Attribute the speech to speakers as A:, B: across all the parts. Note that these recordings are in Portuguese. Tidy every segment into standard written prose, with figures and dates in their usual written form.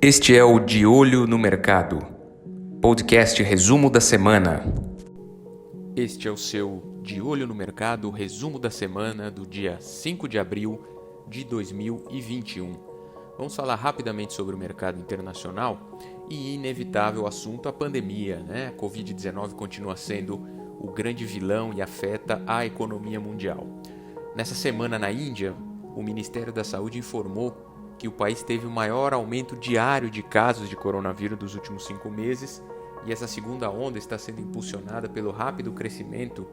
A: Este é o De Olho no Mercado, podcast resumo da semana. Este é o seu De Olho no Mercado, resumo da semana do dia 5 de abril de 2021. Vamos falar rapidamente sobre o mercado internacional e inevitável assunto, a pandemia, né? A Covid-19 continua sendo o grande vilão e afeta a economia mundial. Nessa semana na Índia, o Ministério da Saúde informou que o país teve o maior aumento diário de casos de coronavírus dos últimos 5 meses e essa segunda onda está sendo impulsionada pelo rápido crescimento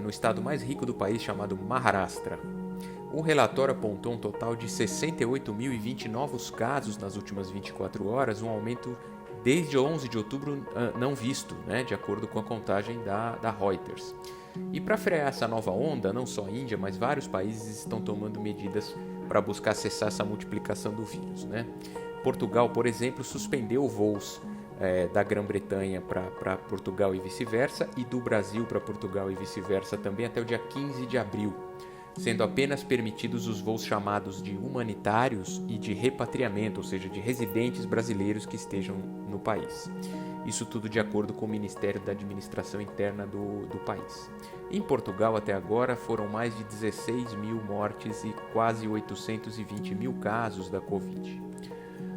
A: no estado mais rico do país, chamado Maharashtra. O relatório apontou um total de 68.020 novos casos nas últimas 24 horas, um aumento desde 11 de outubro não visto, né, de acordo com a contagem da Reuters. E para frear essa nova onda, não só a Índia, mas vários países estão tomando medidas para buscar cessar essa multiplicação do vírus, né? Portugal, por exemplo, suspendeu voos da Grã-Bretanha para Portugal e vice-versa, e do Brasil para Portugal e vice-versa também até o dia 15 de abril, sendo apenas permitidos os voos chamados de humanitários e de repatriamento, ou seja, de residentes brasileiros que estejam no país. Isso tudo de acordo com o Ministério da Administração Interna do país. Em Portugal, até agora, foram mais de 16 mil mortes e quase 820 mil casos da Covid.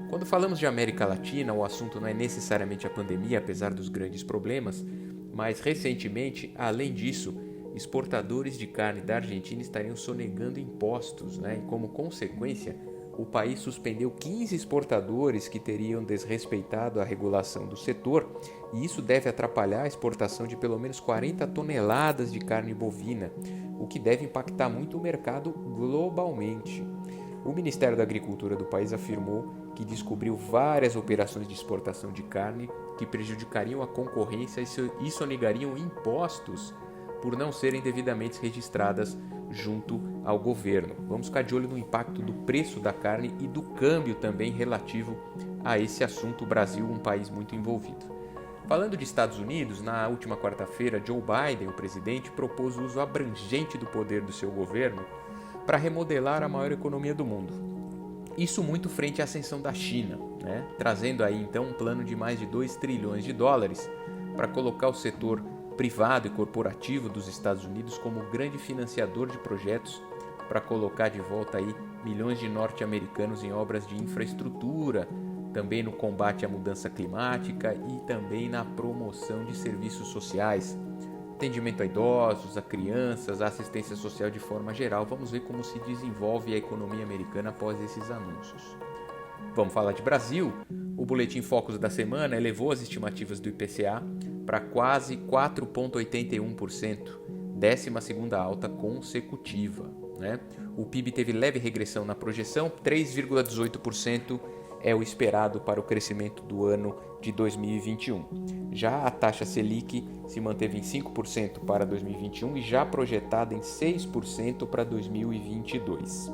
A: Quando falamos de América Latina, o assunto não é necessariamente a pandemia, apesar dos grandes problemas, mas recentemente, além disso, exportadores de carne da Argentina estariam sonegando impostos, né? E como consequência, o país suspendeu 15 exportadores que teriam desrespeitado a regulação do setor, e isso deve atrapalhar a exportação de pelo menos 40 toneladas de carne bovina, o que deve impactar muito o mercado globalmente. O Ministério da Agricultura do país afirmou que descobriu várias operações de exportação de carne que prejudicariam a concorrência e sonegariam impostos por não serem devidamente registradas junto ao governo. Vamos ficar de olho no impacto do preço da carne e do câmbio também relativo a esse assunto. O Brasil, um país muito envolvido. Falando de Estados Unidos, na última quarta-feira, Joe Biden, o presidente, propôs o uso abrangente do poder do seu governo para remodelar a maior economia do mundo. Isso muito frente à ascensão da China, né? Trazendo aí então um plano de mais de 2 trilhões de dólares para colocar o setor privado e corporativo dos Estados Unidos como grande financiador de projetos para colocar de volta aí milhões de norte-americanos em obras de infraestrutura, também no combate à mudança climática e também na promoção de serviços sociais, atendimento a idosos, a crianças, a assistência social de forma geral. Vamos ver como se desenvolve a economia americana após esses anúncios. Vamos falar de Brasil. O Boletim Focus da semana elevou as estimativas do IPCA para quase 4,81%, 12ª alta consecutiva, né? O PIB teve leve regressão na projeção, 3,18% é o esperado para o crescimento do ano de 2021. Já a taxa Selic se manteve em 5% para 2021 e já projetada em 6% para 2022.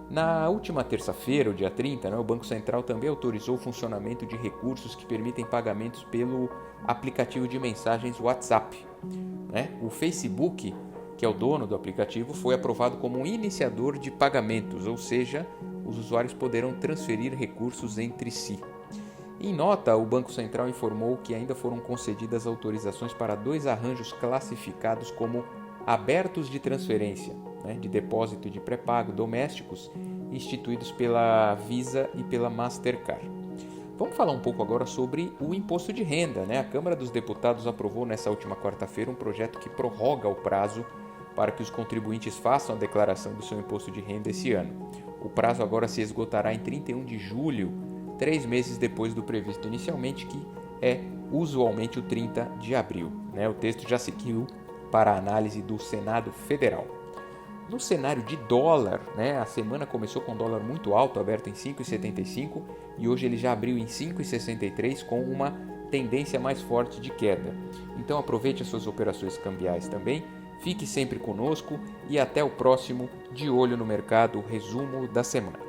A: Na última terça-feira, o dia 30, o Banco Central também autorizou o funcionamento de recursos que permitem pagamentos pelo aplicativo de mensagens WhatsApp. O Facebook, que é o dono do aplicativo, foi aprovado como um iniciador de pagamentos, ou seja, os usuários poderão transferir recursos entre si. Em nota, o Banco Central informou que ainda foram concedidas autorizações para 2 arranjos classificados como abertos de transferência, de depósito e de pré-pago domésticos, instituídos pela Visa e pela Mastercard. Vamos falar um pouco agora sobre o imposto de renda, A Câmara dos Deputados aprovou nessa última quarta-feira um projeto que prorroga o prazo para que os contribuintes façam a declaração do seu imposto de renda esse ano. O prazo agora se esgotará em 31 de julho, 3 meses depois do previsto inicialmente, que é usualmente o 30 de abril. O texto já seguiu para a análise do Senado Federal. No cenário de dólar, a semana começou com um dólar muito alto, aberto em 5,75, e hoje ele já abriu em 5,63 com uma tendência mais forte de queda. Então aproveite as suas operações cambiais também, fique sempre conosco e até o próximo De Olho no Mercado, resumo da semana.